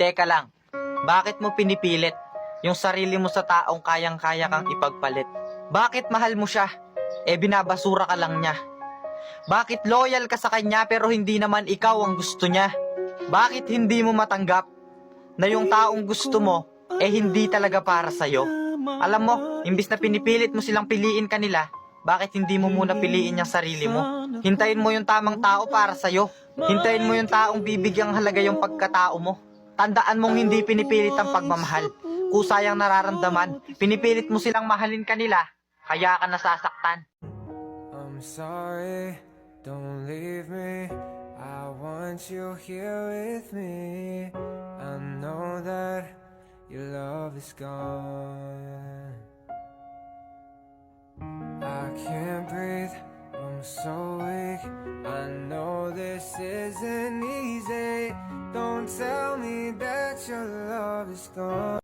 Teka lang, bakit mo pinipilit yung sarili mo sa taong kayang-kaya kang ipagpalit? Bakit mahal mo siya? Binabasura ka lang niya. Bakit loyal ka sa kanya pero hindi naman ikaw ang gusto niya? Bakit hindi mo matanggap na yung taong gusto mo hindi talaga para sa'yo? Alam mo, imbis na pinipilit mo silang piliin kanila, bakit hindi mo muna piliin yung sarili mo? Hintayin mo yung tamang tao para sa'yo. Hintayin mo yung taong bibigyang halaga yung pagkatao mo. Tandaan mong hindi pinipilit ang pagmamahal. Kusayang nararamdaman, pinipilit mo silang mahalin kanila, kaya ka nasasaktan. I'm sorry, don't leave me. I want you here with me. I know that your love is gone. I can't breathe, I'm so weak. I know this isn't easy. Don't tell me that your love is gone.